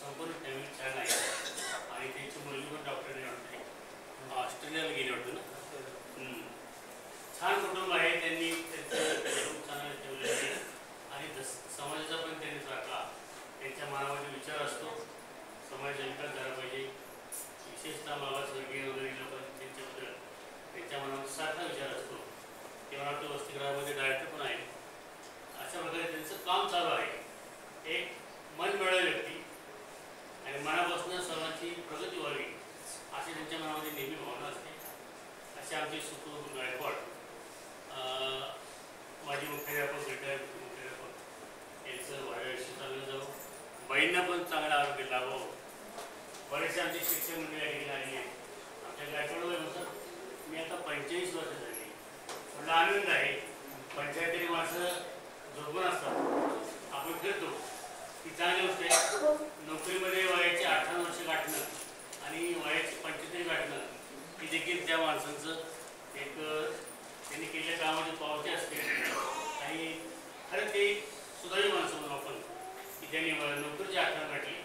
संपूर्ण फॅमिली छान आहे आणि त्यांची मुलगी पण डॉक्टरने वाटते ऑस्ट्रेलियाला गेली वाटतं ना. छान कुटुंब आहे. त्यांनी त्यांचं चांगलं ठेवलेलं आहे आणि समाजाचा पण त्यांनी राखला. त्यांच्या मनामध्ये विचार असतो समाज विकास झाला पाहिजे. विशेषतः मागासवर्गीय वगैरे लोक त्यांच्याबद्दल त्यांच्या मनामध्ये सारखा विचार असतो. ते मला वाटतं वसतिगृहामध्ये डायरेक्टर पण आहे. अशा प्रकारे त्यांचं काम चालू आहे. एक मन मिळावी व्यक्ती आणि मनापासून सर्वांची प्रगती व्हावी अशी त्यांच्या मनामध्ये नेहमी भावना असते. असे आमचे सुखू गायकवाड माजी मुख्याध्यापक रिटायर्ड मुख्याध्यापक यांचं आयुष्य चांगलं जावं, बाईंना पण चांगलं आरोग्य लाभावं. बरेचसे आमचे शिक्षक मंडळी या ठिकाणी आली आहे. आमच्या गायकवाडनुसार मी आता 45 वर्ष झाली. मला आनंद आहे. पंचायतीने माणसं झोपून असतात, आपण फिरतो, ही चांगली गोष्ट आहे. नोकरीमध्ये वयाचे 18 वर्ष गाठणं आणि वयाचे 75 गाठणं ही देखील त्या माणसांचं एक त्यांनी केलेल्या कामाची पावती असते. आणि खरं ते सुदैवी माणसं म्हणून आपण की त्यांनी नोकरीची 18 गाठली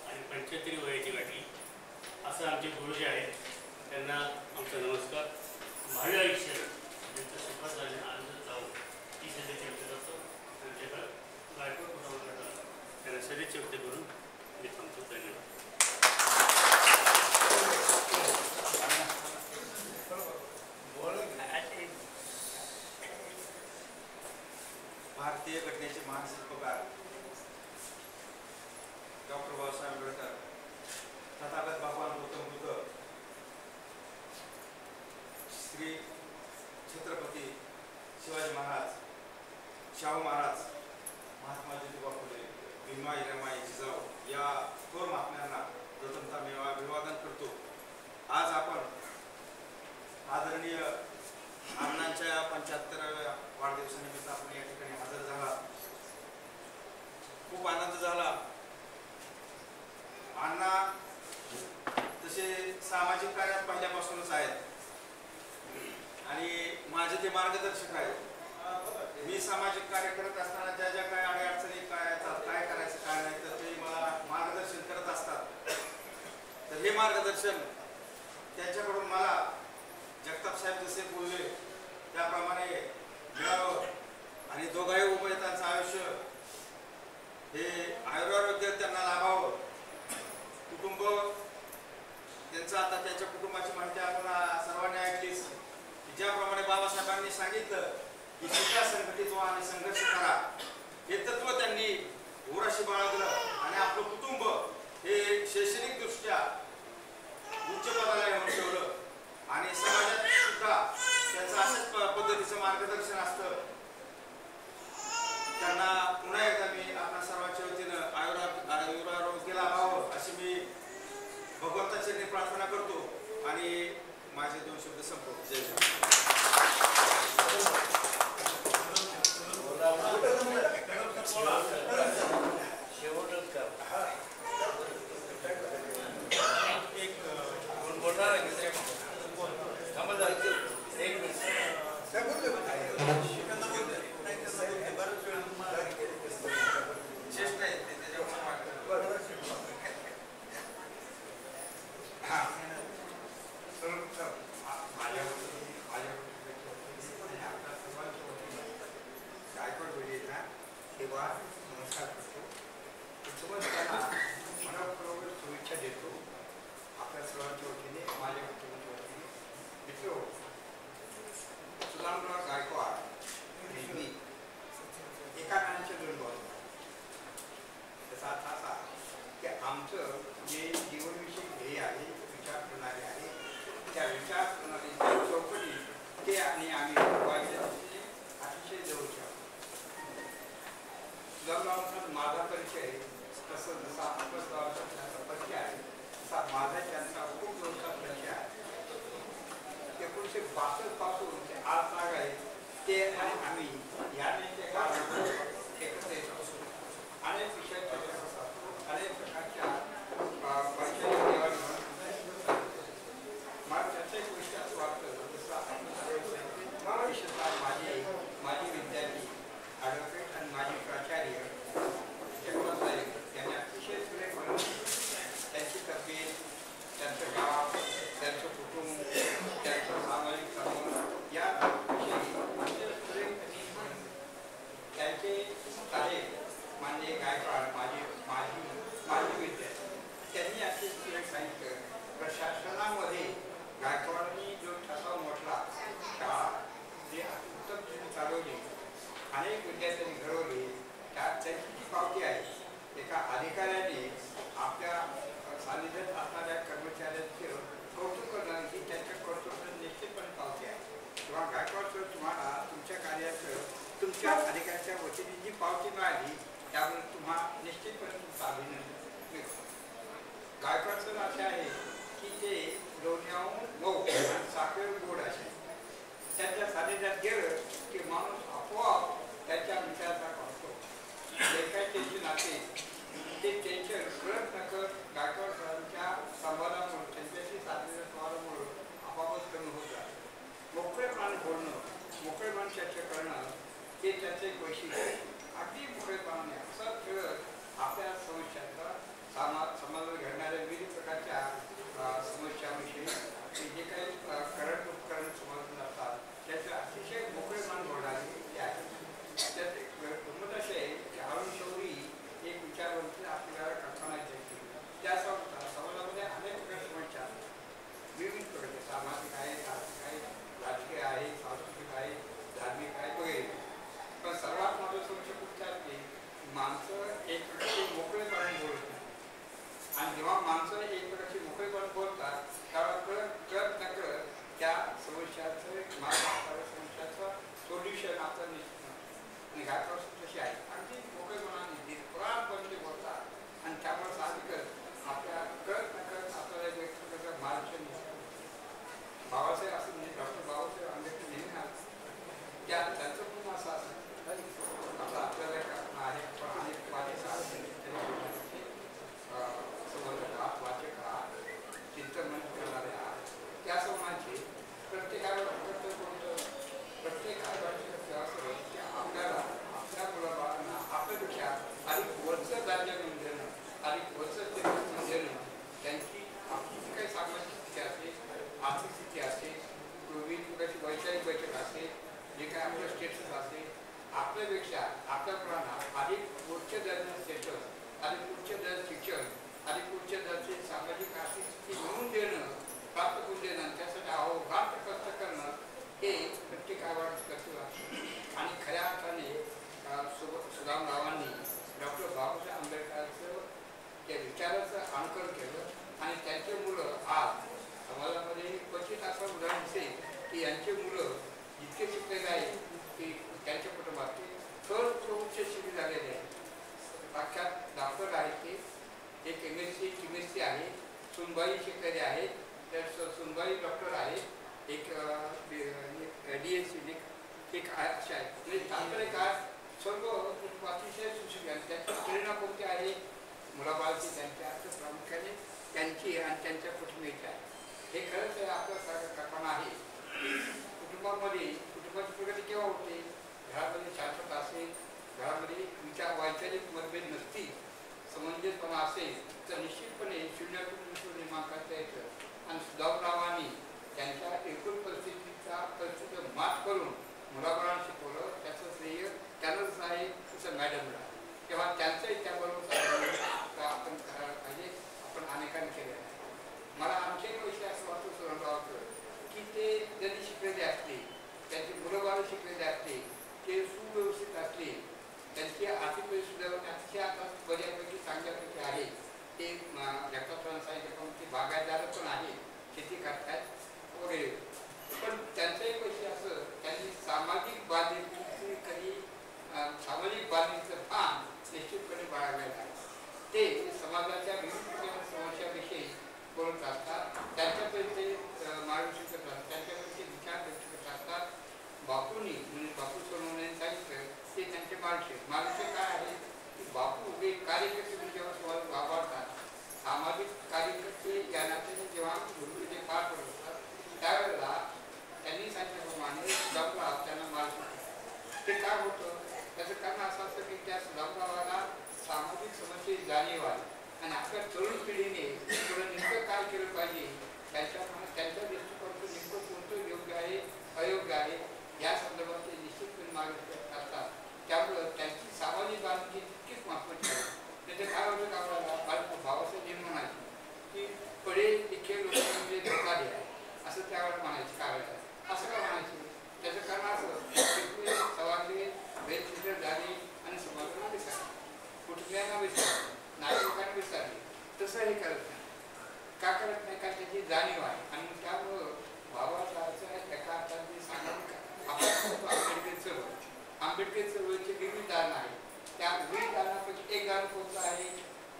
आणि 75 वयाची गाठली. असं आमचे गुरुजी आहेत. त्यांना आमचा नमस्कार. भावी आयुष्य त्यांचं सुखात झाले आनंद जाऊ ही सदैव व्यक्त करतो. त्यांच्याकडं गायकवाड कुटुंबाकडं त्यांना सदैव व्यक्त करून मी थांबतो. धन्यवाद. भारतीय घटनेचे महान शिल्पकार डॉक्टर बाबासाहेब आंबेडकर, तथागत भगवान गौतम बुद्ध, श्री छत्रपती शिवाजी महाराज, शाहू महाराज, महात्मा ज्योतिबा फुले, भीमा हिराबाई जिजाऊ या थोर महात्म्यांना प्रथमतः मी अभिवादन करतो. आज आपण आदरणीय अण्णांच्या 75व्या वाढदिवसानिमित्त आपण या ठिकाणी हजर झाला. खूप आनंद झाला. अण्णा तसे सामाजिक कार्यात पहिल्यापासूनच आहेत आणि माझे ते मार्गदर्शक आहेत. मी सामाजिक कार्य करत असताना ज्या ज्या काही अडचणी काय येतात, काय करायचं काय नाही, तर ते मला मार्गदर्शन करत असतात. तर हे मार्गदर्शन त्यांच्याकडून मला जगताप साहेब जसे बोलले त्याप्रमाणे मिळावं आणि दोघाही उभयतांचं आयुष्य हे आयुरारोग्य त्यांना लाभावं. कुटुंब त्यांचं आता त्यांच्या कुटुंबाची माहिती आपण सर्वांनी ऐकलीच. ज्याप्रमाणे बाबासाहेबांनी सांगितलं की शिका, संघटित व्हा आणि संघर्ष करा, हे तत्व त्यांनी उराशी बाळगलं आणि आपलं कुटुंब हे शैक्षणिक दृष्ट्या उच्च पदाला येऊन ठेवलं आणि समाजात सुद्धा त्याचं अशाच पद्धतीचं मार्गदर्शन असतं. त्यांना पुन्हा एकदा मी आपल्या सर्वांच्या वतीनं आयुरारोग्य लाभावं अशी मी भगवंताची प्रार्थना करतो आणि माझे 2 शब्द संपवतो. जय माझा परिचय तसं जसा आपला परिचय आहे तसा माझा त्यांचा खूप मोठा परिचय आहे. 1962 पासून ते आज जाग आहे ते आणि आम्ही या एकत्र येत असतो. अनेक विषय चर्चा असतात, अनेक प्रकारच्या परिचय देवाणघेवाण मला प्रत्येक विषयात वाटतं जसं मला विशेषतः माझी विद्यार्थी ॲडव्होकेट आणि माझी प्राचार्य त्यांनी अतिशय सुरेख कर्मचाऱ्यांनी आपल्या सानिध्यात असणाऱ्या कर्मचाऱ्यांचे कौतुक करणं ही त्यांच्या कर्तव्याचं निश्चितपणे पावती आहे. किंवा गायकवाड सर तुम्हाला तुमच्या कार्याचं तुमच्या अधिकाऱ्याच्या वतीने जी पावती मिळाली त्यामुळे तुम्हाला निश्चितपणे तुमचं अभिनंदन मिळतं. गायकवाड सर असे आहे की ते लोण्याहून मऊ आणि साखर गोड असे त्यांच्या सानिध्यात गेलं की माणूस आपोआप त्यांच्या विचाराचा करतो. जे काही टेन्शन असेल ते टेन्शन कळत नकळत गायकवाड सरांच्या संवादामुळे त्यांच्याशी साधलेल्या संवादामुळे आपोआपच कमी होत जातं. मोकळेपणाने बोलणं, मोकळेपणाने चर्चा करणं हे त्याचं एक वैशिष्ट्य आहे. अगदी मोकळेपणाने असं खेळत आपल्या समस्यांचा समाजात घडणाऱ्या विविध प्रकारच्या समस्यांविषयी जे काही करंट उपकरण समजून असतात त्याचं अतिशय मोकळेपण बोलणारे ते आहे. त्यात एक गंमत अशी आहे की अरुण शौरी एक विचारवंत आपल्याला कल्पना द्यायची. त्या समाजामध्ये अनेक प्रकारच्या समस्या विविध प्रकारचे सामाजिक आहेत, आर्थिक आहेत, राजकीय आहे, सांस्कृतिक आहे, धार्मिक आहे वगैरे. पण सर्वात मोठी समस्या कुठची असते? माणसं एक प्रकारचे मोकळेपणाने बोलत नाही. आणि जेव्हा माणसं एक प्रकारचे मोकळेपण बोलतात त्यावेळेला कळत नकळत त्या समस्याचं समस्याचं सोल्युशन आपलं निश्चित नसतं. आणि गायकवाड तशी आहे अगदी मोकळेपणाने निर्भरापणे बोलतात आणि त्यामुळे साहजिकच आपल्या कळत नकळत आपल्याला एक प्रकारचं मार्गदर्शन मिळतं. बाबासाहेब असं म्हणजे डॉक्टर बाबासाहेब आंबेडकर नेहमी त्यांचं खूप असं आता आपल्याला आहे पण अनेक वाचक आहात, चिंतन करणारे आहात. त्या समाजाचे प्रत्येकाला प्रत्येक असं की आपल्याला आपल्या मुलाबाळांना आपल्यापेक्षा अधिक वरचं दर्जा मिळून देणं, अधिक वरचं ते मिळून देणं, त्यांची आपली जी काही सामाजिक स्थिती असते, आर्थिक स्थिती असते, विविध प्रकारची वैचारिक बैठक असते, जे काही आपलं स्टेटस असते, आपल्यापेक्षा आपल्या मुलांना अधिक उच्च दर्जाचं स्टेटस, अधिक उच्च दर्जाचं शिक्षण, अधिक उच्च दर्जाची सामाजिक आर्थिक स्थिती मिळवून देणं, प्राप्त करून देणं, त्यासाठी अहोरात्र कष्ट करणं हे प्रत्येक आव्हानाचं कर्तव्य असतं. आणि खऱ्या अर्थाने सुदामरावांनी डॉक्टर बाबासाहेब आंबेडकरांचं त्या विचाराचं अनुकरण केलं आणि त्यांचे मुलं आज समाजामध्ये क्वचित असं उदाहरण दिसेल की यांचे मुलं जितके शिकलेले आहेत की त्यांच्या कुटुंबात सर्व उच्च शिक्षित झालेले आहेत. साक्षात डॉक्टर आहेत ते, एक केमिस्ट्री आहे, सुनबाई शिकलेले आहेत, तर सुनबाई डॉक्टर आहेत, एक DSC एक असे आहेत. म्हणजे तांत्रिक सर्व अतिशय सुशिक्षित. त्याची प्रेरणा कोणती आहे? मुलाबाळची त्यांच्या प्रामुख्याने त्यांची आणि त्यांच्या कुटुंबाची आहे. हे खरंच आहे आपल्या कल्पना आहे. कुटुंबाची प्रगती केव्हा होते? घरामध्ये शांतता असेल, घरामध्ये वैचारिक मतभेद नसतील, समंजसपणा असेल तर निश्चितपणे शून्यातून विश्व निर्माण करता येतं. आणि सुदामरावांनी त्यांच्या एकूण परिस्थितीचा मात करून मुलाबाळांना शिकवलं. त्याचं श्रेय त्यांनाच आहे तसं मॅडमला. तेव्हा त्यांचंही त्याबरोबर आपण करायला पाहिजे. आपण अनेकांनी केलेलं आहे. मला आणखी एक विषय असं वाटतं सुदामरावाचं की ते जरी शिकलेले असले, त्यांची मुलंबाळं शिकलेले असले, ते सुव्यवस्थित असले, त्यांची आर्थिक परिस्थिती अतिशय आता बऱ्यापैकी चांगल्यापैकी आहे. ते जगतापण सांगितलं ते बागायतदार पण आहे, शेती करतात वगैरे. पण त्यांचं एक विषय असं त्यांनी सामाजिक बांधिलकीची कधी सामाजिक बांधिलकीचं भान निश्चितपणे बाळगलेलं आहे. ते समाजाच्या विविध प्रकारच्या समस्याविषयी बोलत असतात, त्यांच्यापर्यंत मार्गदर्शन करत असतात, त्यांच्यापर्यंत विचार व्यक्त करत असतात. बापूंनी म्हणजे बापू सोनवणे सांगितलं ते त्यांचे मार्गदर्शन काय आहे की बापू हे कार्यकर्ते जेव्हा समाज वापरतात, सामाजिक कार्यकर्ते या नात्याने जेव्हा भूमिकेचे पार पडत असतात त्यावेळेला त्यांनी सांगितल्याप्रमाणे सुदामराव त्यांना मार्गदर्शन. ते काय होतं? त्याचं कारण असं असतं की त्या सुदामरावाला सामाजिक समस्येची जाणीव आहे आणि आपल्या तरुण पिढीने थोडं नेमकं काय केलं पाहिजे, त्यांच्या दृष्टिकोनातून नेमकं कोणतं योग्य आहे अयोग्य आहे या संदर्भात ते निश्चितपणे मार्गदर्शन करतात. त्यामुळं त्यांची सामाजिक बांधिलकी तितकीच महत्त्वाची आहे. त्याचे काय होतं का आपल्याला भावाचं जे म्हणायचे की पडे लिखे लोक म्हणजे धोका द्या असं त्यावेळेला म्हणायचे. काय असं का म्हणायचे? त्याचं कारण असं सवारले वेद झाले आणि समाजाला विसरले, कुटुंबियांना विसरले. नातेवाईकांना विसरले. तसं हे करत नाही. का करत नाही? कारण त्याची जाणीव आहे. आणि त्यामुळं बाबासाहेबांचं एका अर्थाने सांगायचं आपण आंबेडकर चळवळीचे विविध दान आहे. त्या विविध दानापैकी एक दान कोणतं आहे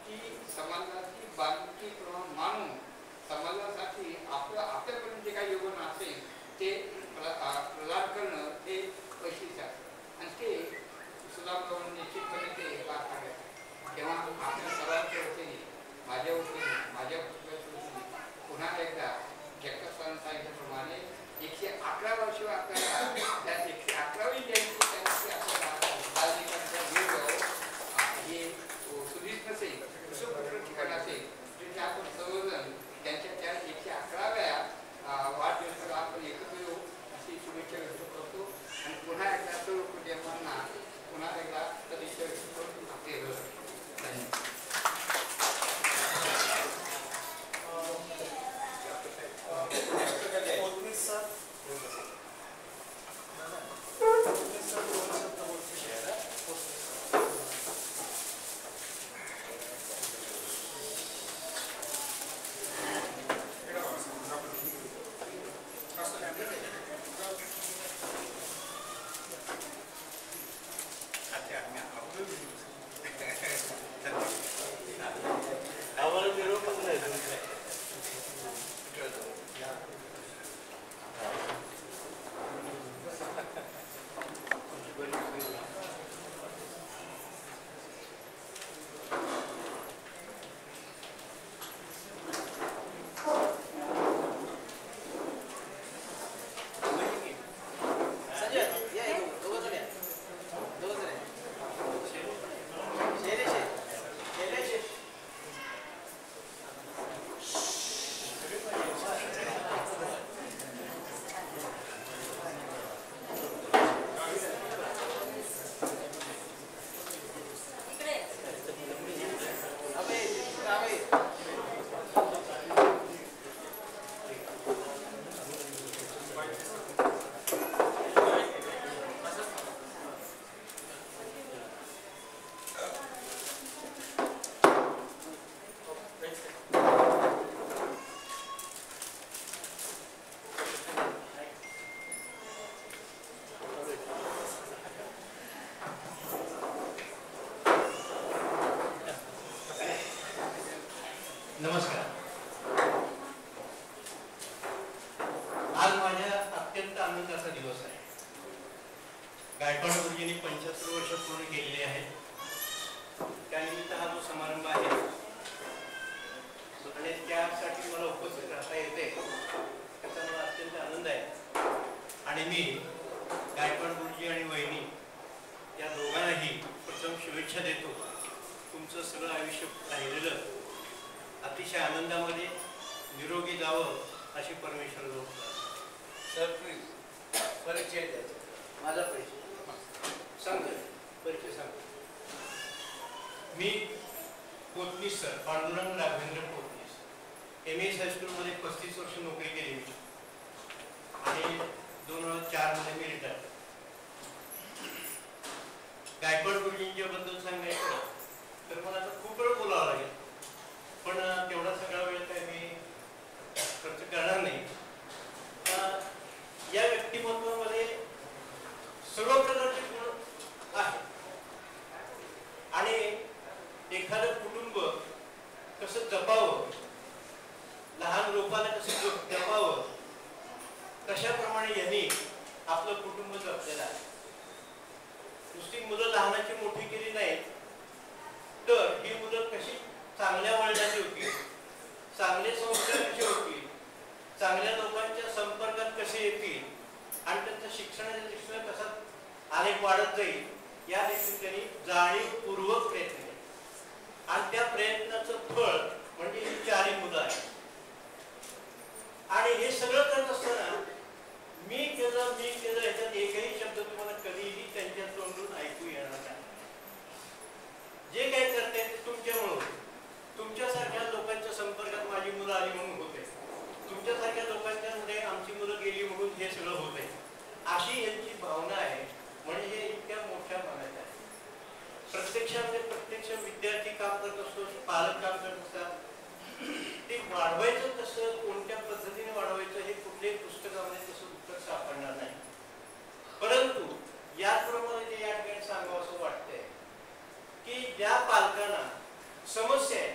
की समाजाची बांधिलकी प्रमाण मानून समाजासाठी आपल्यापर्यंत जे काही योगदान असेल ते प्रदान करणं हे पैशाचे असतं. आणि ते सुधारणावर निश्चितपणे ते पार पाडत. तेव्हा आपल्या सर्वांच्या वतीने, माझ्या वतीने, माझ्या कुटुंबाच्या वतीने पुन्हा एकदा जगताप सरांनी सांगितल्याप्रमाणे 111 वर्ष आपल्याला त्या 111वी जयंती त्यांची आपल्याला हे सुधीत नसेल, दुसरं कुठलं ठिकाण असेल तिथे आपण सर्वजण त्यांच्या त्या 111व्या वाढदिवसाला आपण एकत्र येऊ अशी शुभेच्छा व्यक्त करतो. आणि पुन्हा एकदा सर्व कुटुंबांना पुन्हा एकदा सदिच्छा व्यक्त करून आपले धन्यवाद. नमस्कार. आज माझ्या अत्यंत आनंदाचा दिवस आहे. गायकवाड गुरुजींनी 75 वर्ष पूर्ण केलेली आहेत. त्यानिमित्त हा जो समारंभ आहे आणि त्यासाठी मला उपस्थित राहता येते त्याचा मला अत्यंत आनंद आहे. आणि मी गायकवाड गुरुजी आणि वहिनी या दोघांनाही प्रथम शुभेच्छा देतो. तुमचं सगळं आयुष्य राहिलेलं अतिशय आनंदामध्ये निरोगी जावं अशी परमेश्वर सर प्लीज परिचय द्यायचा. माझा परिचय सांगतो. परिचय सांगतो. मी पोतनीस सर पांडुरंग राघवेंद्र पोतनीस MS हायस्कूलमध्ये 35 वर्ष नोकरी केली मी आणि 2004 मध्ये मी रिटायर. गायकवाड गुरुजींच्या बद्दल सांगायचं तर मला आता खूप वेळ बोलावं लागेल, पण तेवढा सगळा वेळ काय मी खर्च करणार नाही. या व्यक्तिमत्वामध्ये सर्व प्रकारचे गुण आहेत आणि एखादं कुटुंब कसं जपावं, लहान लोकांना कसं जपावं, कशाप्रमाणे यांनी आपलं कुटुंब जपलेलं आहे. नुसती मुलं लहानाची मोठी केली नाहीत तर ही मुलं कशी चांगल्या वळणाची होती, चांगले संस्कार कसे होतील, चांगल्या लोकांच्या संपर्कात कसे येतील आणि त्यांचं शिक्षणाचा दृष्टीने कसा आलेख वाढत जाईल या देखील त्यांनी जाणीवपूर्वक प्रयत्न केले. आणि त्या प्रयत्नाचं फळ म्हणजे ही 4 मुलं आहेत. आणि हे सगळं करत असताना मी केलं ह्याच्यात एकही शब्द तुम्हाला कधीही त्यांच्या तोंडून ऐकू येणार नाही. जे काही करते ते तुमच्यामुळे, तुमच्यासारख्या लोकांच्या संपर्कात माझी मुलं आली म्हणून होते, तुमच्यासारख्या लोकांच्या मध्ये आमची मुलं गेली म्हणून हे सगळं होते, अशी यांची भावना आहे. म्हणजे हे इतक्या मोठ्या भावना आहे. प्रत्यक्ष विद्यार्थी काम करत असतो, वाढवायचं कसं, कोणत्या पद्धतीने वाढवायचं हे कुठल्याही पुस्तकामध्ये तसं उत्तर सापडणार नाही. परंतु याचप्रमाणे ते या ठिकाणी सांगावं असं वाटतंय की ज्या पालकांना समस्या आहे,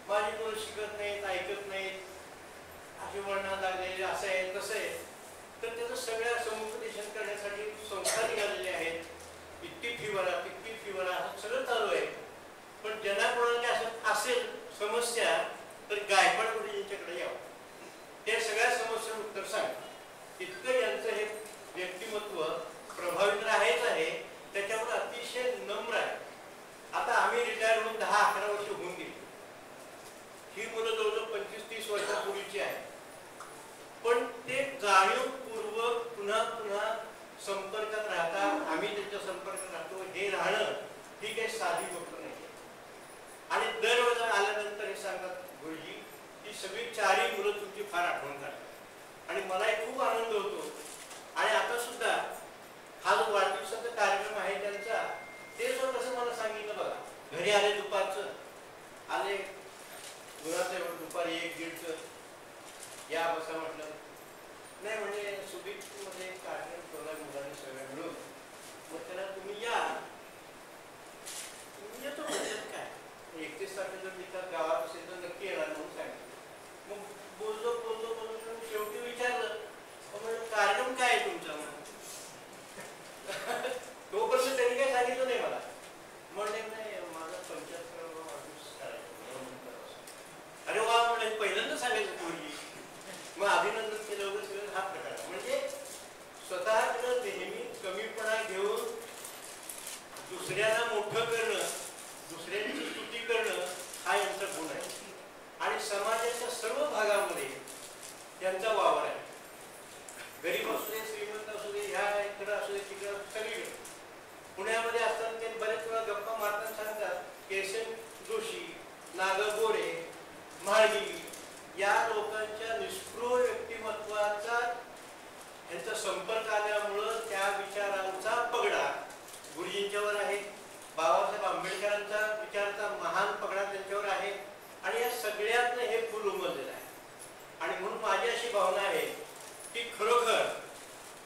माझी मुलं शिकत नाहीत, ऐकत नाहीत, अशी वळणा लागलेली, असं आहे तसं आहे, तर त्याचं सगळ्या समुपदेशन करण्यासाठी संस्था निघालेल्या आहेत. इतकी फी भरा, तितकी फी भरा, असं सगळं चालू आहे. पण ज्यांना कोणाला असं असेल समस्या तर गायकवाड गुरुजींच्याकडे यावं. त्या सगळ्या समस्यांना उत्तर सांगा. इतकं यांचं हे व्यक्तिमत्व प्रभावी तर आहेच आहे, त्याच्यावर अतिशय नम्र आहे. आता आम्ही रिटायर होऊन 10-11 वर्ष होऊन गेली. ही मुलं जवळजवळ 25-30 वर्षापूर्वीची आहे. पण ते जाणीवपूर्वक पुन्हा पुन्हा संपर्कात राहतात, आम्ही त्यांच्या संपर्कात राहतो. हे राहणं ही काही साधी गोष्ट नाही. आणि दरवेळेला आल्यानंतर हे सांगतात, गुरुजी ही सगळी 4ही मुलं तुमची फार आठवण काढतात. आणि मलाही खूप आनंद होतो. आणि आता सुद्धा हा जो वाढदिवसाचा कार्यक्रम आहे त्यांचा, ते जो कसं मला सांगितलं बघा, घरी आले दुपारचं, आले गुणाचं दुपारी 1-1:30 या बसा म्हटलं. नाही म्हणजे सुदीपमध्ये कार्यक्रम ठेवला मुलांनी सगळ्या मिळून, मग त्याला तुम्ही या. तुम्ही येतो म्हणजे काय 31 तारखेला जर गावात असेल तर नक्की येणार म्हणून सांगितलं. मग बोललो शेवटी विचारलं, कार्यक्रम काय आहे तुमचा? तोपर्यंत त्यांनी काही सांगितलं नाही मला. म्हणले नाही माझा 75वा वाढदिवस करायचा. अरे वा, म्हणजे पहिल्यांदा सांगायचं पूर्वी. मग अभिनंदन केलं वगैरे सगळं हा प्रकार. म्हणजे स्वतःकडं नेहमी कमीपणा घेऊन दुसऱ्यांना मोठं करणं, दुसऱ्यांची स्तुती करणं हा यांचा गुण आहे. आणि समाजाच्या सर्व भागामध्ये त्यांचा वावर आहे. गरीब असू दे, श्रीमंत असू दे, ह्या इकडं असू दे, तिकडं सगळीकडे. पुण्यामध्ये असताना ते बरेच वेळा गप्पा मारताना सांगतात, केशव जोशी, नाग गोरे, म्हाळगी या लोकांच्या निष्ठुर व्यक्तिमत्वाचा यांचा संपर्क आल्यामुळं त्या विचारांचा पगडा गुरुजींच्यावर आहे. बाबासाहेब आंबेडकरांचा विचाराचा महान पगडा त्यांच्यावर आहे. आणि या सगळ्यातनं हे फुल उमललेलं आहे. आणि म्हणून माझी अशी भावना आहे की खरोखर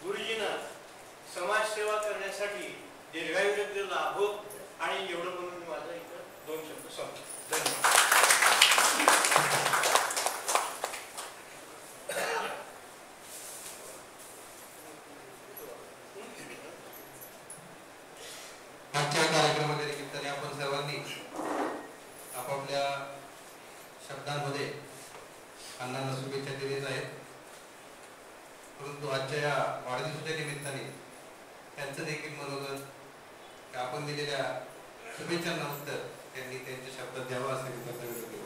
गुरुजींना समाजसेवा करण्यासाठी दीर्घायुष्य लाभो. आणि एवढं म्हणून मी माझं इथं 2 शब्द संपतो. धन्यवाद. आजच्या कार्यक्रमाच्या निमित्ताने आपण सर्वांनी आपापल्या शब्दांमध्ये अण्णांना शुभेच्छा दिलेल्या आहेत. परंतु आजच्या या वाढदिवसाच्या निमित्ताने त्यांचं देखील मनोगत, आपण दिलेल्या शुभेच्छांना उत्तर त्यांनी त्यांच्या शब्दात द्यावं असं मी कर्तव्य केलं.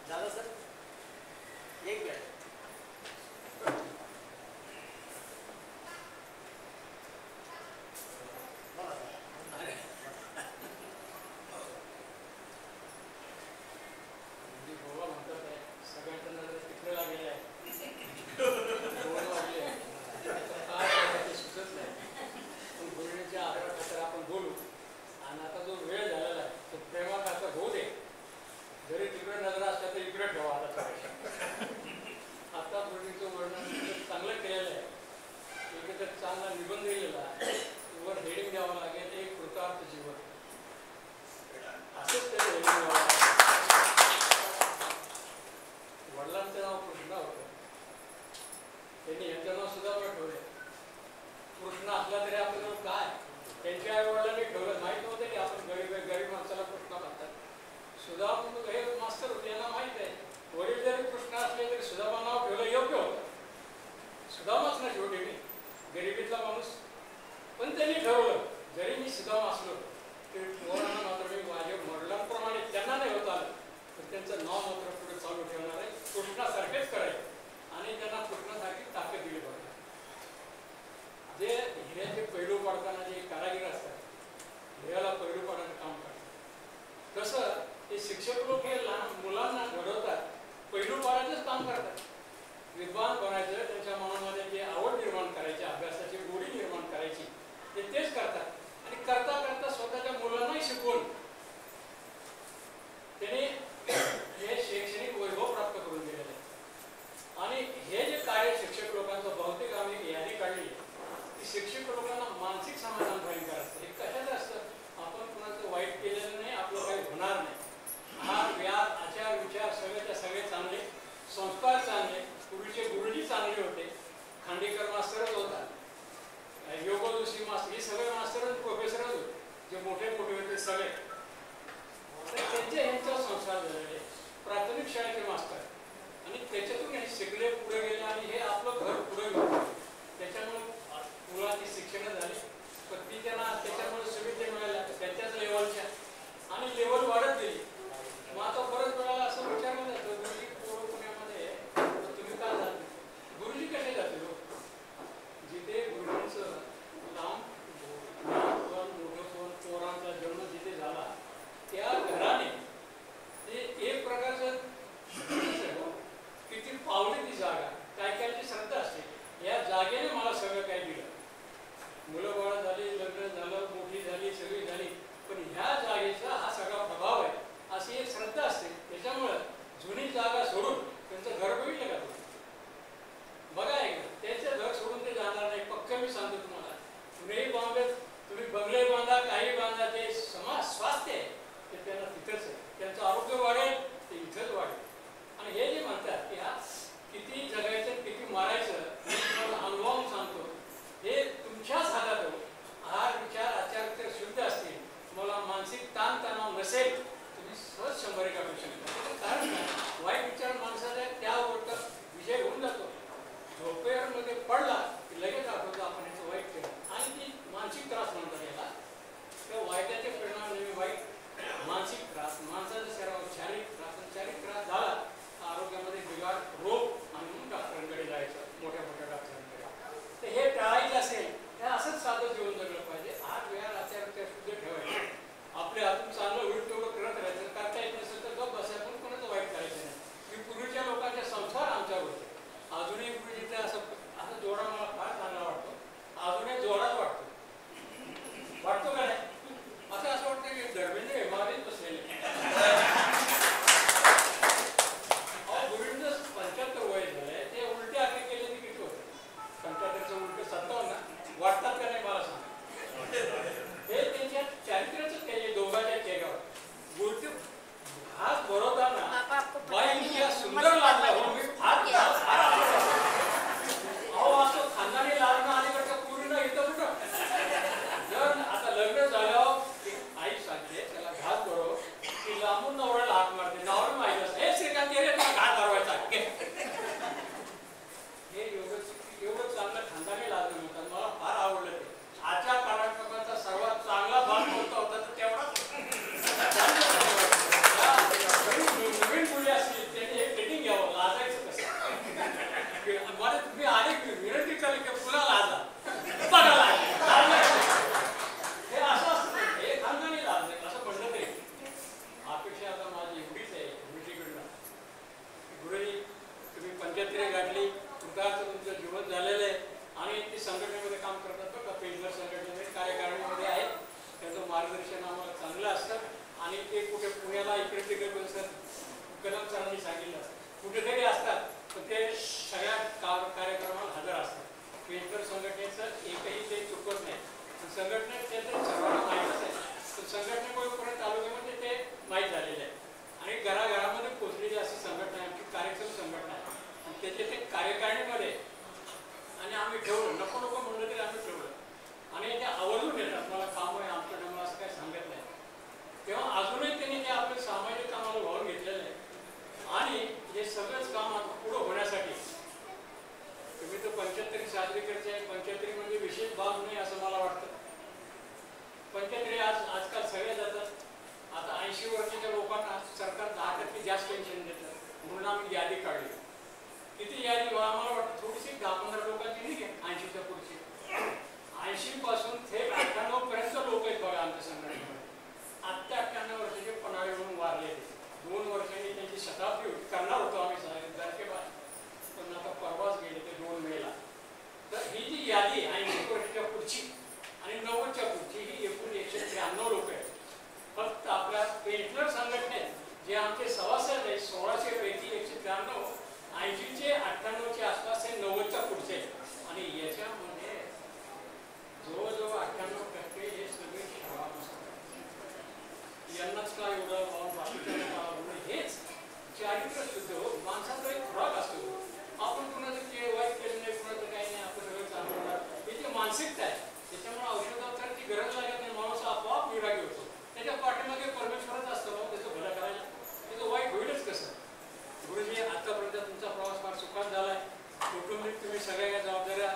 झालं सर, एक वेळ सगळ्यांच्या नजर तिकडे लागलेलं आहे. सुचत नाही. पण गुरुजींच्या आग्रहाखातर आपण बोलू. आणि आता जो वेळ झालेला आहे तो प्रेमाखातर होऊ दे. जरी तिकडे नजर असल्या तर इकडे ठेवा. आता गुरुजींचं वर्णन चांगलं केलेलं आहे. एक तर चांगला निबंध दिलेला आहे. वर हेडिंग द्यावं लागेल, एक कृतार्थ जीवन. असंच त्याचं हेडिंग द्यावं लागेल. वडिलांचं नाव कृष्ण होतं. त्यांनी यांचं नाव सुद्धा ठेवलं. कृष्ण असला तरी आपलं काय, त्यांच्या आई वडिलांनी ठेवलं. माहीत नव्हतं की आपण गरीब माणसाला कृष्ण म्हणतात. सुदाम हे मास्तर होते, यांना माहीत आहे. वडील जरी कृष्ण असले तरी सुदामा नाव ठेवलं योग्य होतं. सुदामाच ना शेवटी मी गरिबीतला माणूस. पण त्यांनी ठरवलं जरी मी सुदाम असलो तरी पोरांना मात्र मी माझ्या वडिलांप्रमाणे त्यांना नाही होत आलं तर त्यांचं नाव मात्र पुढे चालू ठेवणार आहे. कृष्णासारखेच करायचे आणि त्यांना कृष्णासारखी ताकद दिली पाहिजे. जे हिऱ्याचे पैलू पाडताना जे कारागीर असतात, हिऱ्याला पैलू पाडण्याचं काम करतात, तसं हे शिक्षक लोक हे लहान मुलांना घडवतात, पैलू पाडायचंच काम करतात. विद्वान बनायचं, त्यांच्या मनामध्ये जे आवड निर्माण करायची अभ्यास प्रकारचं तुमचं जीवन झालेलं आहे आणि ते संघटनेमध्ये काम करतात बघा, पेंटर संघटनेमध्ये कार्यकारिणीमध्ये आहेत. त्यांचं मार्गदर्शन आम्हाला चांगलं असतं आणि ते कुठे पुण्याला इकडे तिकडे सर कदम सरांनी सांगितलं कुठेतरी असतात, पण ते सगळ्या कार्यक्रमाला हजर असतात. पेंटर संघटनेचं एकही ते चुकत नाही. संघटनेत ते तर सर्वांना माहीतच आहे, पण संघटनेमुळे पुणे तालुक्यामध्ये ते माहीत झालेलं आहे आणि घराघरामध्ये पोचलेली अशी संघटना आहे, आमची कार्यक्षम संघटना आहे. आणि त्याचे ते कार्यकारिणीमध्ये आणि आम्ही ठेवलं, नको नको म्हणलं तरी आम्ही ठेवलं आणि ते आवर्जून येतात. मला काम आहे आमचं मला असं काही सांगत नाही. तेव्हा अजूनही त्यांनी ते आपलं सामाजिक कामाला वाहून घेतलेलं आहे आणि हे सगळंच काम पुढं होण्यासाठी तुम्ही तर 75 साजरी करते आहे. 75 म्हणजे विशेष बाब नाही असं मला वाटतं. 75 आजकाल सगळे जातात. आता 80 वर्षाच्या लोकांना सरकार 10% जास्त पेन्शन देतं म्हणून आम्ही यादी काढली. किती यादी आम्हाला वाटतं थोडीशी 10-15 लोकांची नाही आहे 80च्या पुढची. 80 पासून थेट 98 पर्यंत लोक आहेत बघा आमच्या संघटनेमध्ये. आत्ता 98 वर्षाचे पन्हाळे म्हणून वारले. 2 वर्षांनी त्यांची शताब्दी करणार होतो आम्ही तारखेबाद, पण आता परवाच गेले ते 2 मेला. तर ही जी यादी 80 वर्षाच्या पुढची आणि 90च्या पुढची ही एकूण 193 लोक आहेत. फक्त आपल्या पेंटर संघटनेत जे आमचे सभासद आहेत 1600 पैकी 193 80चे 98चे आसपास हे 90च्या पुढचे आहेत आणि याच्यामध्ये जवळजवळ 98% हे सगळे शाळा यांनाच काय एवढं हेच चारित्र्य शुद्ध हो. माणसाचा एक खुराक असतो. आपण कुणाचं वाईट केलं नाही, कुणाचं काही नाही, आपण सगळं चालू होणार ही जी मानसिकता आहे त्याच्यामुळे औषधोपचाराची गरज लागत नाही. माणूस आपोआप निरागी होतो. त्याच्या पाठीमागे परमेश्वरच असतं. त्याचं भलं करायला त्याचं वाईट होईलच कसं. गुरुजी आतापर्यंत तुमचा प्रवास फार सुखात झाला आहे. कौटुंबिक तुम्ही सगळ्या जबाबदाऱ्या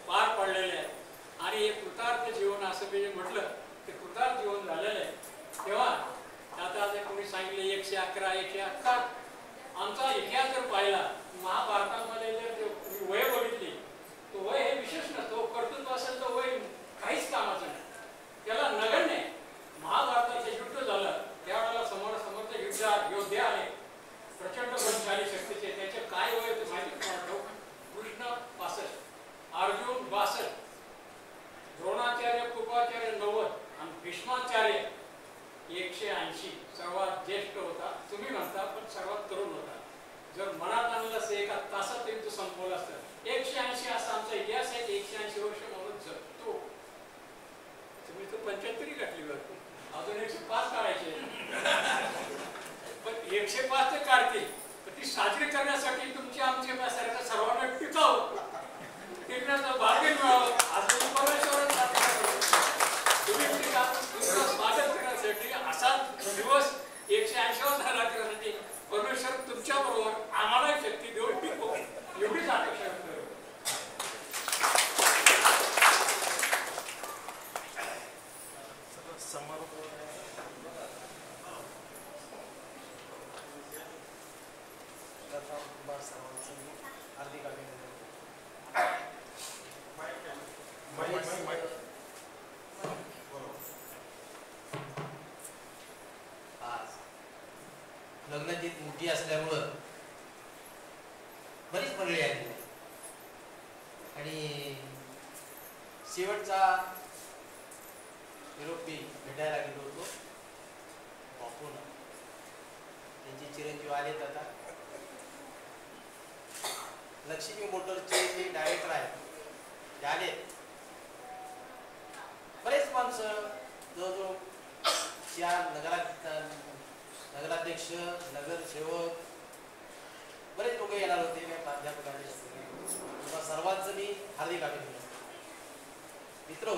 पार पाडलेल्या आहेत आणि हे कृतार्थ जीवन असं मी म्हटलं ते कृतार्थ जीवन झालेलं आहे. तेव्हा आता कोणी सांगितले 111 111 आमचा इतिहास जर पाहिला महाभारतामध्ये जर वय बघितली तर वय हे विशेष नसतं. कर्तृत्व असेल तर वय काहीच कामाचं नाही, त्याला नगण्य आहे. महाभारताचं युद्ध झालं त्यावेळेला समोर योद्धे आले प्रचंड बलशाली शक्तीचे. त्याचे काय वय होते माहिती का? कृष्ण 65, अर्जुन 62, द्रोणाचार्य कृपाचार्य 90 आणि भीष्माचार्य 180. सर्वात ज्येष्ठ होता तुम्ही म्हणता, पण सर्वात तरुण होता. जर मनात आणलं असं एका तासात तरी तो संपवलं असतं. 180 असा आमचा इतिहास आहे. 180 वर्ष म्हणून जगतो. तुम्ही तर 75 गाठली बरं, अजून 105 काढायचे. पण 105 ते काढतील, पण ती साजरी करण्यासाठी तुमची आमची सारखं सर्वांना टिकावं, टिकण्याचं भाग्य मिळावं आज तुम्ही परमेश्वरात तुम्ही तुमचं स्वागत करण्यासाठी असा दिवस 180 झाला करण्यासाठी परमेश्वर तुमच्या बरोबर आम्हाला शक्ती देऊन टिकव एवढीच अपेक्षा करतो. लग्नाची मोठी असल्यामुळं बरीच मंडळी आली आणि शेवटचा निरोप भेटायला गेलो होतो बापूंना. त्यांचे चिरंजीव आलेत आता. लक्ष्मी मोटरचे जे डायरेक्टर आहेत ते आलेत. बरेच माणसं जवळजवळ 4 नगराध्यक्ष नगरसेवक बरेच लोक येणार होते. प्राध्यापकांनी सर्वांचं मी हार्दिक अभिनंदन. मित्र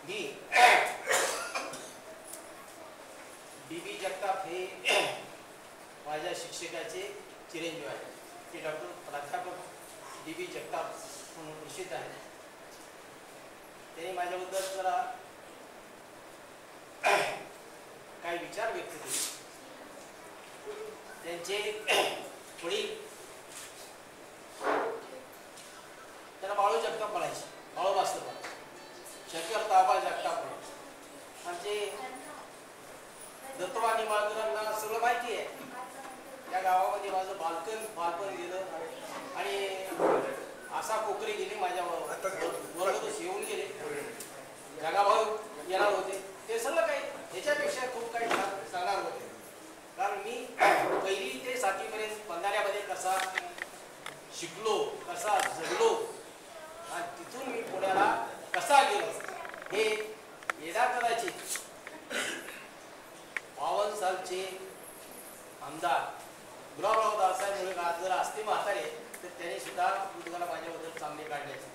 मी DB जगताप हे माझ्या शिक्षकाचे चिरंजीव आहेत. ते डॉक्टर प्राध्यापक DB जगताप म्हणून प्रसिद्ध आहेत. त्यांनी माझ्याबद्दल जरा काही विचार व्यक्त केले. त्यांचे वडील त्यांना बाळू जगताप म्हणायचे, बाळू वास्तव म्हणायचे, शंकर ताबा जगताप म्हणायचे. आमचे दत्तोबा निंबाळकरांना सगळं माहिती आहे. त्या गावामध्ये माझं बालपण गेलं आणि पोखरे गेले माझ्या वर्गातच येऊन गेले, जगाभाऊ येणार होते, ते सगळं काही ह्याच्यापेक्षा खूप काही सांगणार होते. कारण मी पहिली ते 7वी पर्यंत बंधाऱ्यामध्ये कसा शिकलो, कसा जगलो आणि तिथून मी पुण्याला कसा गेलो हे येणार कदाचित 52 सालचे आमदार गुलाबराव दासाहेब मुळे आज जर असते म्हातारे तर त्याने सुद्धा उद्गाला माझ्याबद्दल चांगले काढण्याचे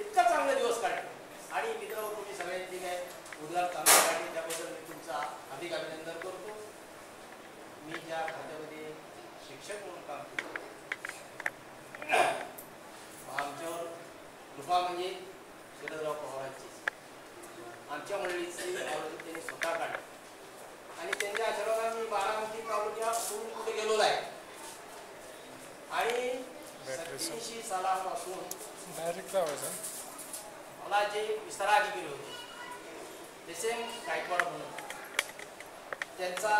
इतका चांगले दिवस काढले. आणि मित्र तुम्ही सगळ्यांची काय उद्गार चांगले काढले त्याबद्दल मी तुमचा अधिक अभिनंदन करतो. मी ज्या खात्यामध्ये शिक्षक म्हणून काम केलं आमच्यावर कृपा म्हणजे शरदराव पवारांची आमच्या मंडळीची आवडती त्यांनी स्वतः काढली आणि त्यांच्या आशीर्वादाने मी बारामती तालुक्यातून कुठे गेलो आहे. आणि 87 सालापासून मला जे विस्तार अधिकारी होते तसे गायकवाड म्हणून त्यांचा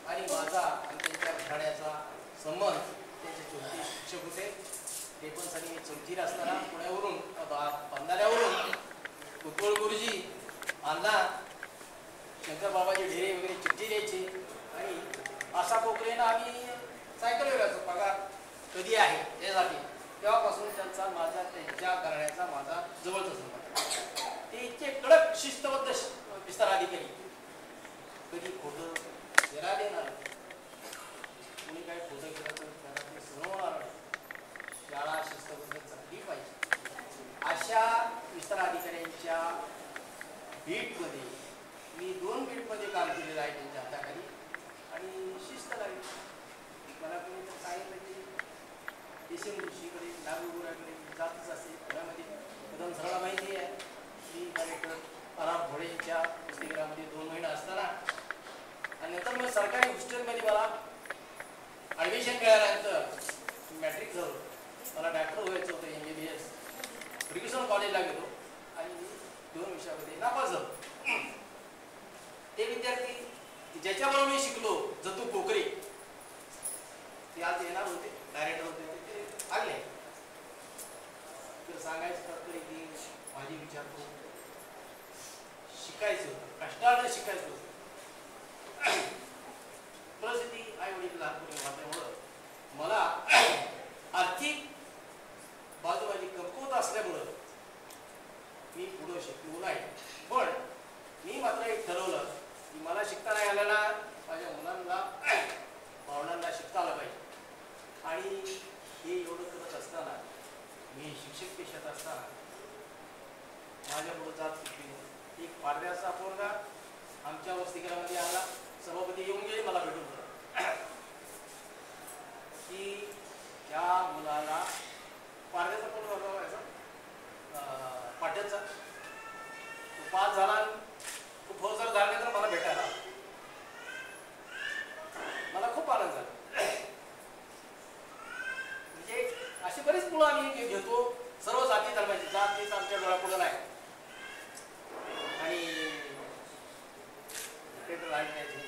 आणि माझा आणि त्यांच्या घराण्याचा संबंध त्यांचे चौथी शिक्षक होते. ते पण सगळे चौथीला असताना पुण्यावरून बंधाऱ्यावरून कुतवळ गुरुजी अण्णा शंकर बाबाजी ढेरे वगैरे चिठ्ठी द्यायची आणि आशा पोखरेनं आम्ही सायकल वेळाचो पगार कधी आहे त्यासाठी. तेव्हापासून त्यांचा माझा त्यांच्या घराण्याचा माझा जवळचा संबंध. ते इतके कडक शिस्तबद्ध विस्तार अधिकारी कधी खोटं जरा देणार कोणी काय खोटं केलं तर त्याला ते सुनावणार नाही. शाळा शिस्तबद्ध चालली पाहिजे. अशा विस्तार अधिकाऱ्यांच्या बीटमध्ये मी 2 बीटमध्ये काम केलेलं आहे त्यांच्या हाताखाली आणि शिस्त लागली. मला कोणी तर सांगितलं की देशम ऋषीकडे नागुराकडे जातच असते. पुण्यामध्ये कदम सरळा माहिती आहे मी डायरेक्टर आराम घोडेच्या पुस्तकामध्ये 2 महिने असताना आणि नंतर मग सरकारी हॉस्टेलमध्ये मला ॲडमिशन मिळाल्यानंतर मॅट्रिक झालो. मला डॉक्टर व्हायचं होतं MBBS. फ्रिक्युसन कॉलेजला गेलो आणि 2 विषयामध्ये नापास झालो. ते विद्यार्थी ज्याच्याबरोबर मी शिकलो जतू पोखरे ते आज येणार होते, डायरेक्टर होते, ते आले. तर सांगायचं तात्पर्य की माझी विचार शिकायचं होतं, कष्टाने शिकायचं होतं. परिस्थिती आई वडील लहानपणी वाटल्यामुळं मला आर्थिक बाजू माझी कमकुवत असल्यामुळं मी पुढं शिकलो नाही. पण मी मात्र एक ठरवलं की मला शिकता नाही आल्याला माझ्या मुलांना भावनांना शिकता आलं पाहिजे. आणि हे एवढं करत असताना मी शिक्षक पेशात असताना माझ्यापुढं जात चुकली. एक पाडव्याचा पोरगा आमच्या वसतिगृहामध्ये आला. सभापती येऊन गेले मला भेटून की त्या मुलाला पाडव्याचा पोरगा व्हायचा पाट्याचा तो पास झाला. तो फौजदार झाले तर मला भेटायला मला खूप आनंद झाला. म्हणजे अशी बरीच मुलं आम्ही घेतो सर्व जाती धर्माची. जात तीच आमच्या डोळ्यापुढं नाही. आणि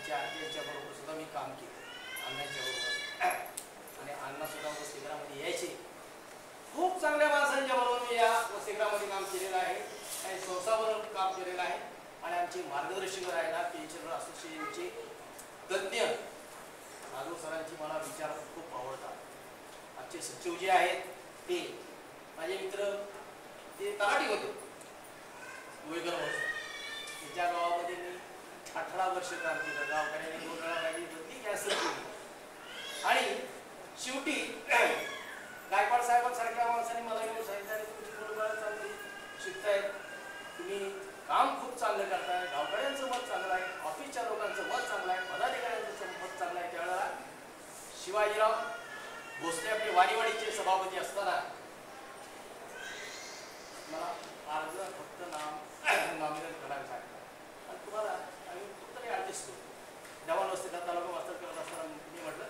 त्यांच्याबरोबर सुद्धा मी काम केलं अण्णांच्या बरोबर. आणि अण्णा सुद्धा वसतिगृहामध्ये यायचे. खूप चांगल्या माणसांच्या बरोबर मी या वसतिगृहामध्ये काम केलेलं आहे. काही संस्थाबरोबर काम केलेलं आहे. आणि आमचे मार्गदर्शक आहे ना पेन्शनर असोसिएशनचे तज्ज्ञ राघव सरांची मला विचार खूप आवडतात. आमचे सचिव जे आहेत ते माझे मित्र ते तलाठी होते वैगर होते. त्यांच्या गावामध्ये मी 18 वर्ष काम केलं. गावकऱ्यांनी 2 वेळा माझी बदली कॅन्सल केली. आणि शेवटी गायकवाड साहेबांसारख्या माणसाने मला येऊन सांगितलं तुमची मुलं चांगली शिकतायत, तुम्ही काम खूप चांगलं करताय, गावकऱ्यांचं मत चांगलं आहे, ऑफिसच्या लोकांचं मत चांगलं आहे, पदाधिकाऱ्यांचं मत चांगलं आहे. त्यावेळेला शिवाजीराव भोसले आपले वाणीवाडीचे सभापती असताना मला अर्ज फक्त नॉमिनल करायला सांगितलं. आणि तुम्हाला आम्ही फक्त ॲडजस्ट करू. जवान वस्तीला तालुका मास्तर करत असताना मी म्हटलं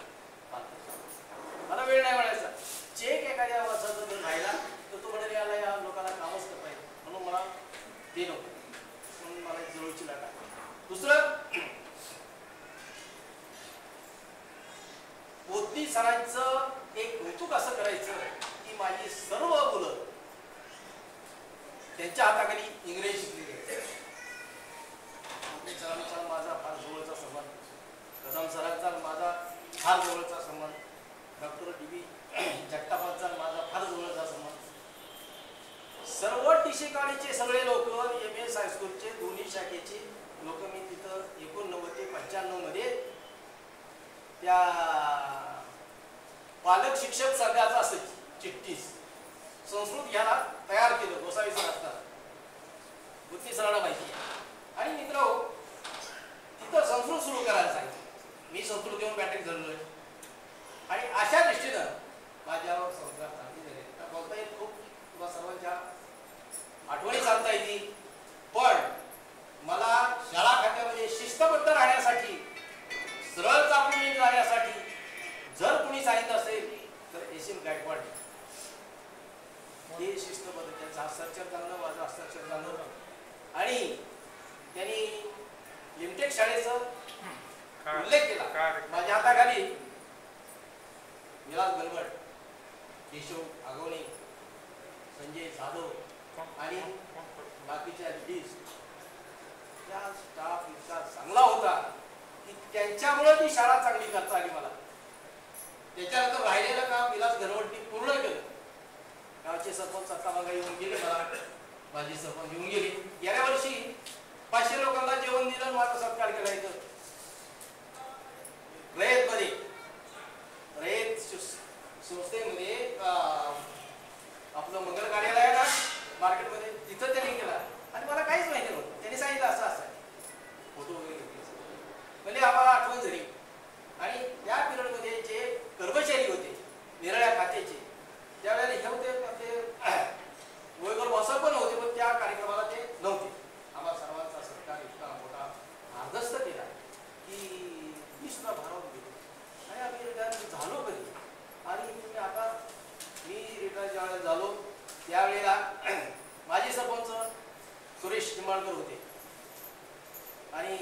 मला वेळ नाही म्हणायचा. चेक एखाद्या वर्षाचा जर राहिला तर तो म्हणाले याला या लोकांना कामच करता येईल म्हणून मला ते नको. म्हणून मला जवळची लाटा. दुसरं पोतनी सरांचं एक कौतुक असं करायचं की माझी सर्व मुलं त्यांच्या हाताखाली इंग्रजी शिकलेली आहे. सरांचा माझा फार जवळचा संबंध, कदम सरांचा माझा फार जवळचा संबंध, डॉक्टर DB जगतापांचा माझा फार जवळचा संबंध. सर्व टिशिकाडीचे सगळे लोक, MS हायस्कूलचे दोन्ही शाखेचे लोक मी तिथं 89 ते 95 मध्ये त्या पालक शिक्षक संघाचा चिठ्ठीस संस्कृत घ्यायला तयार केलं. गोसावी सर असतात, बुद्धी सरांना माहिती आहे. आणि मित्र तिथं संस्कृत सुरू करायला सांगितलं. मी संस्कृत घेऊन बॅटिंग झालोय आणि अशा दृष्टीनं माझ्यावर संस्कार चांगली झाले. बोलता येत खूप तुला सर्वांच्या आठवणी सांगता येतील, पण मला शाळा खात्यामध्ये शिस्तबद्ध राहण्यासाठी, सरळ चापणी राहण्यासाठी जर कोणी सांगितलं असेल तर SM गायकवाड हे शिस्तबद्ध. त्यांचं हस्ताक्षर चांगलं, माझं हस्ताक्षर चांगलं. आणि त्यांनी लिमटेक शाळेचा उल्लेख केला. माझ्या हाताखाली विलास गलबट, केशव आगवणे, संजय जाधव आणि बाकीच्या लेडीज, त्या स्टाफ इतका चांगला होता की त्यांच्यामुळे ती शाळा चांगली करता आली मला. त्याच्यानंतर राहिलेलं काम विलास गलबटनी पूर्ण केलं. गावचे सरपंच सत्तामागा येऊन गेले, मला माझी सरपंच येऊन गेली. गेल्या वर्षी 500 लोकांना जेवण दिलं, माझा सत्कार केला. इथं रयतमध्ये, रयत संस्थेमध्ये आपलं मंगल कार्यालय आहे ना मार्केटमध्ये, तिथं त्यांनी केला. आणि मला काहीच माहिती नव्हतं. त्यांनी सांगितलं असं असं फोटो वगैरे घेतले, म्हणजे आम्हाला आठवण झाली. आणि त्या पिरियडमध्ये जे कर्मचारी होते निराळ्या खात्याचे, त्यावेळेला हे होते आपले गोयकर बॉसर पण होते, पण त्या कार्यक्रमाला ते नव्हते. आम्हाला सर्वांचा सत्कार इतका मोठा मार्गस्थ केला की मी सुद्धा भारावून गेलो. आणि आम्ही रिटायर झालो कधी, आणि तुम्ही आता मी रिटायर ज्यावेळेला झालो त्यावेळेला माझे सरपंच सुरेश निंबाळकर होते आणि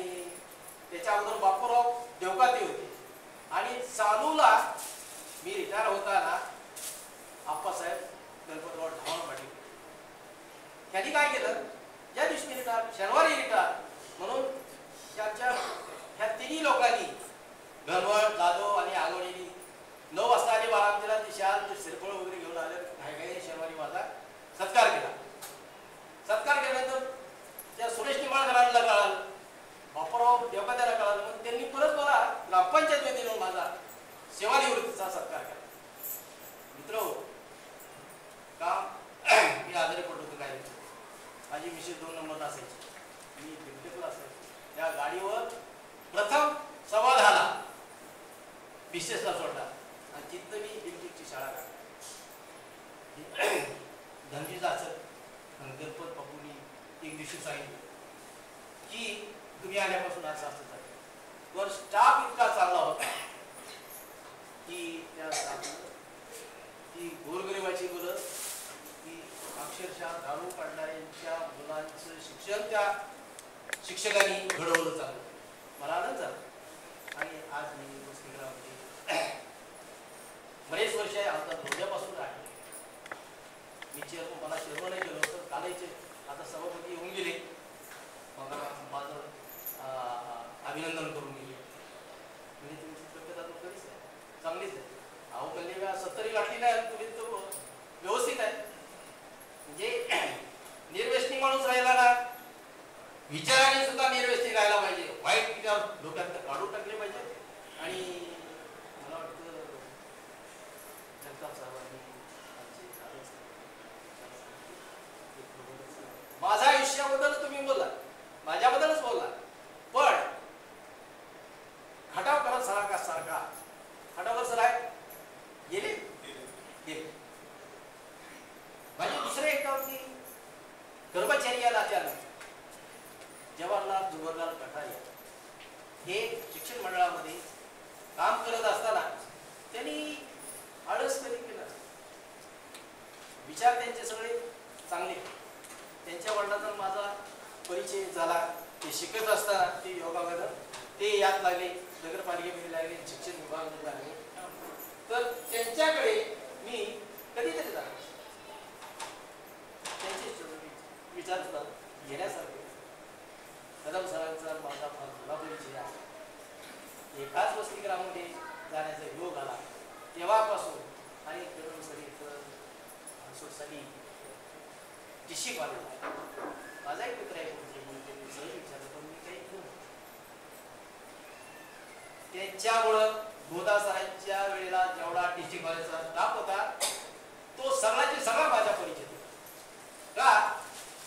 त्याच्या अगोदर बापूराव देवकाते होते. आणि चालूला मी रिटायर होताना आप्पासाहेब गणपतराव ढवाण पाटील त्यांनी काय केलं, ज्या दिवशी रिटायर, शनिवारी रिटायर म्हणून त्यांच्या ह्या तिन्ही लोकांनी, घनवळ, जाधव आणि आगवणींनी 9 वाजता आणि 12 ते शाल सिरफळ वगैरे घेऊन आले. घाईघाईने शनिवारी माझा सत्कार केला. सत्कार केल्यानंतर त्या सुरेश निंबाळकरांना कळालं, बापूराव देवकात्याला कळालं. मग त्यांनी परत मला ग्रामपंचायत मध्ये माझा सेवानिवृत्तीचा सत्कार केला. मित्र काम मी आजारी पडलो होतो. काय माझी मिसेस 2 नंबरला असायची, मी लिमटेकला असायची. त्या गाडीवर प्रथम 10:15 मिसेसला सोडला आणि तिथं मी लिमटेकची शाळा काढली. धनजीचा असत आणि गणपत बापूंनी एक दिवशी सांगितलं की तुम्ही आल्यापासून असं असं झालं. वर स्टाफ इतका चांगला होता की त्या ती गोरगरिबाची मुलं, की अक्षरशः दारू काढणाऱ्यांच्या मुलांचं शिक्षण त्या शिक्षकांनी घडवलं चांगलं. मला आनंद झाला. आणि आज मी मुस्लिमरावमध्ये बरेच वर्ष आहे, आता रोजापासून आहे. मी मला शेरवण गेलो तर कालायचे, आता सभापती येऊन गेले, मग माझं अभिनंदन करून गेले. म्हणजे तुमची प्रत्येक कधीच आहे, चांगलीच आहे. अहो कल्ली 70 गाठली नाही, तुम्ही तो व्यवस्थित आहे. म्हणजे निर्व्यसनी माणूस राहिला ना, विचाराने सुद्धा निर्व्यसनी राहायला पाहिजे. वाईट विचार डोक्यात काढून टाकले पाहिजे. आणि मला वाटतं जगताप साहेबांनी माझ्या आयुष्याबद्दल तुम्ही बोलला, माझ्याबद्दलच बोलला, पण खटावकर सारखा खटावकर सर आहे गेले गेले. माझे दुसरे एकावरती कर्मचारी या नात्यानं जवाहरलाल जुगरलाल कठारिया हे शिक्षण मंडळामध्ये काम करत असताना त्यांनी आळस कधी केला. विचार त्यांचे सगळे चांगले. त्यांच्या वडिलांचा माझा परिचय झाला. ते शिकत असताना ते योगामध्ये ते यात लागले, नगरपालिकेमध्ये लागले, शिक्षण विभागामध्ये लागले. तर त्यांच्याकडे मी कधीतरी जातो. त्यांची विचार घेण्यासारखे कदम सरांचा माझा फार जुना परिचय आहे. एकाच वसतिगृहामध्ये जाण्याचा योग आला तेव्हापासून आणि कदम सर इथं हंसोटसाठी टिशी कॉलेज माझा एक मित्र आहे म्हणून सहज विचारलं पण मी काही केलं त्यांच्यामुळं गोदा सरांच्या वेळेला जेवढा टिशी कॉलेजचा स्टाफ होता तो सगळ्याची सगळा माझ्या परिचय का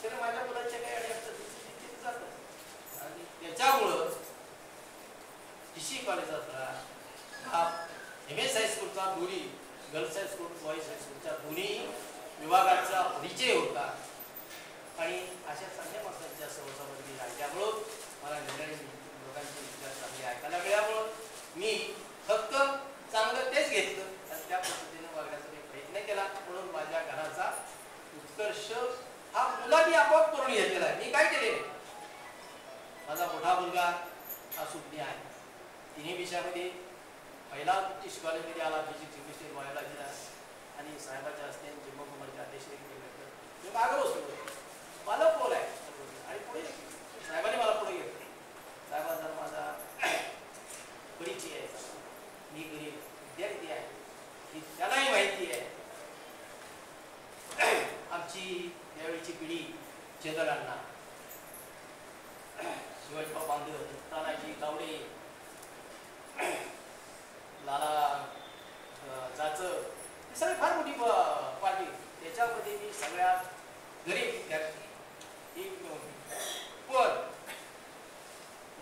तर माझ्या मुलांच्या काही अडचणी जातात आणि त्याच्यामुळं टिशी कॉलेजातला हा MS हायस्कूलचा दोन्ही गर्ल्स हायस्कूल बॉईज हायस्कूलच्या दोन्ही विभागाचा परिचय होता आणि अशा चांगल्या माणसांच्या सहवासामध्ये राहिल्यामुळं मला निर्णय लोकांचे विचार चांगले ऐकायला मिळाल्यामुळं मी फक्त चांगलं तेच घेतलं आणि त्या पद्धतीने वागण्याचा मी प्रयत्न केला. म्हणून माझ्या घराचा उत्कर्ष हा मुलांनी आपोआप करून घेतलेला आहे. मी काय केले माझा मोठा मुलगा हा सुज्ञ आहे. तिन्ही विषयामध्ये पहिला टिश कॉलेजमध्ये आला फिजिक्स केमिस्ट्री बायोलॉजीला आणि साहेबाच्या हस्ते जिम्मकुमारच्या अध्यक्ष मी मागं बसलो मला पोल आहे आणि पुढे साहेबांनी मला पुढे घेतलं. साहेबांचा माझा परिचय आहे. मी गरीब विद्यार्थी आहे ही त्यालाही माहिती आहे. आमची त्यावेळीची पिढी चेतनांना शिवाजीराव बांधव तानाजी तावडे लाला जाच हे सगळे फार मोठी पार्टी. त्याच्यामध्ये मी सगळ्यात गरीब विद्यार्थी पण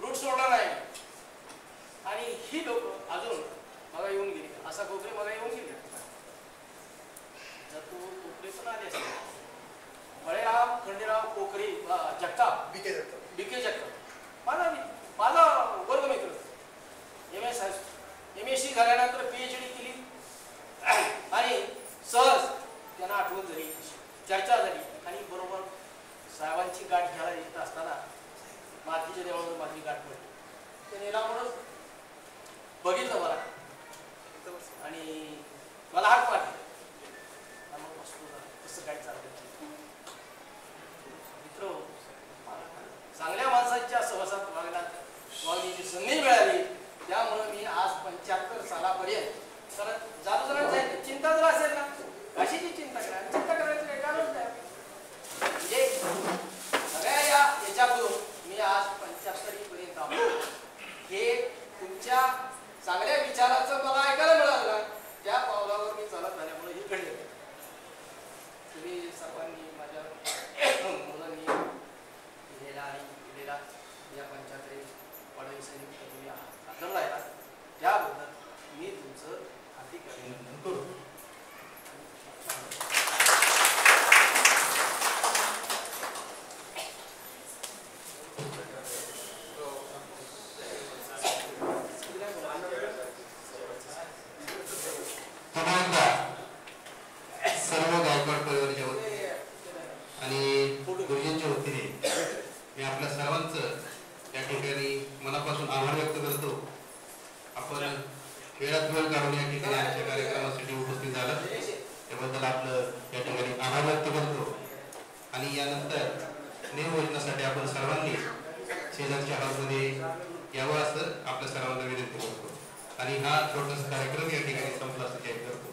रूट सोडला नाही आणि ही लोक अजून मला येऊन गेली. असा कोकरे मला येऊन गेले जर तू कोकरे पण आले असते बळेराव खंडेराव कोकरे जगताप बीके जगताप माझा वर्गमित्र MSc झाल्यानंतर PhD केली आणि सहज त्यांना आठवण झाली चर्चा झाली आणि बरोबर साहेबांची गाठ घ्यायला येत असताना मातीच्या देवावर माझी गाठ पडली. ते नेल्यामुळं बघितलं मला आणि मला हात मारली कसं काय चालतं मित्र चांगल्या माणसांच्या सहवासात वागण्याची संधी मिळाली. त्यामुळे मी आज 75 सालापर्यंत तर जाणून चिंता जर असेल ना कशाची चिंता करा चिंता करायचं काही कारणच नाही. म्हणजे सगळ्या याच्याकडून मी आज 75 पर्यंत आलो. हे तुमच्या चांगल्या विचाराचं मला ऐकायला मिळालं त्या पावलावर मी चालत झाल्यामुळे हे घडले. तुम्ही सर्वांनी माझ्या मुलांनी दिलेला आणि दिलेला या 75 वाढदिवसानिमित्त तुम्ही आदरला आहे त्याबद्दल मी तुमचं हार्दिक अभिनंदन करतो. सर्व गायकवाड परिवाराच्या वतीने आणि गुरुजींच्या वतीने मी आपल्या सर्वांचं या ठिकाणी मनापासून आभार व्यक्त करतो. आपण वेळात वेळ काढून या ठिकाणी आजच्या कार्यक्रमासाठी उपस्थित झाला त्याबद्दल आपलं या ठिकाणी आभार व्यक्त करतो. आणि यानंतर निर्वचनासाठी आपण सर्वांनी शेजारच्या हॉलमध्ये यावं असं आपल्या सर्वांना विनंती करतो. आणि हा छोटासा कार्यक्रम या ठिकाणी संपला असं जाहीर करतो.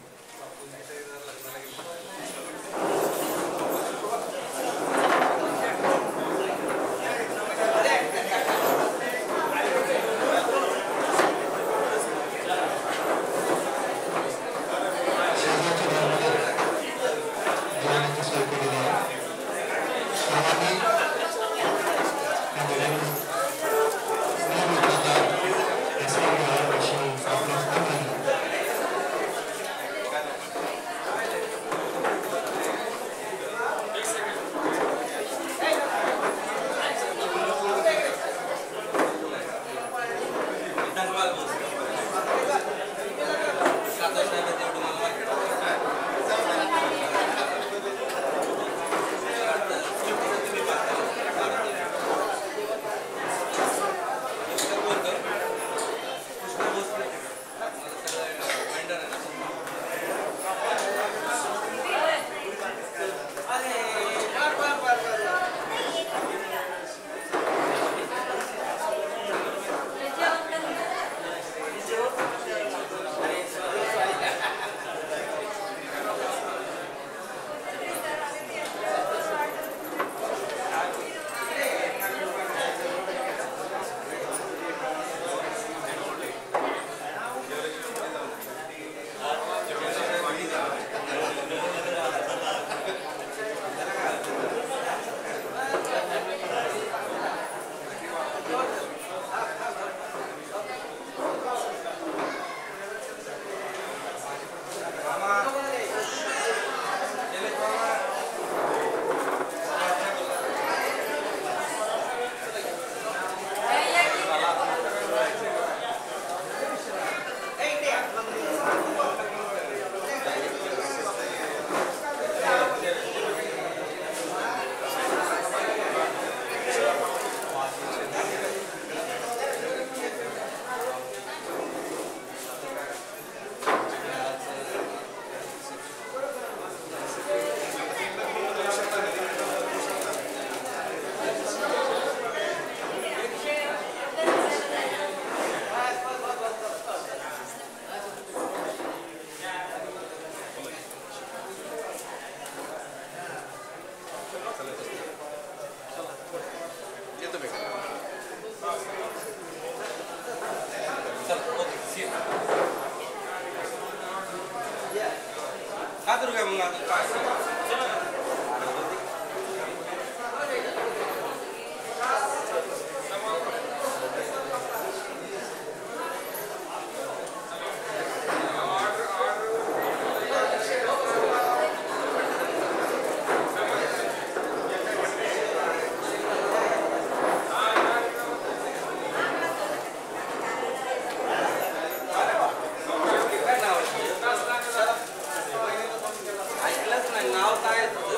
नाव काय तुझं?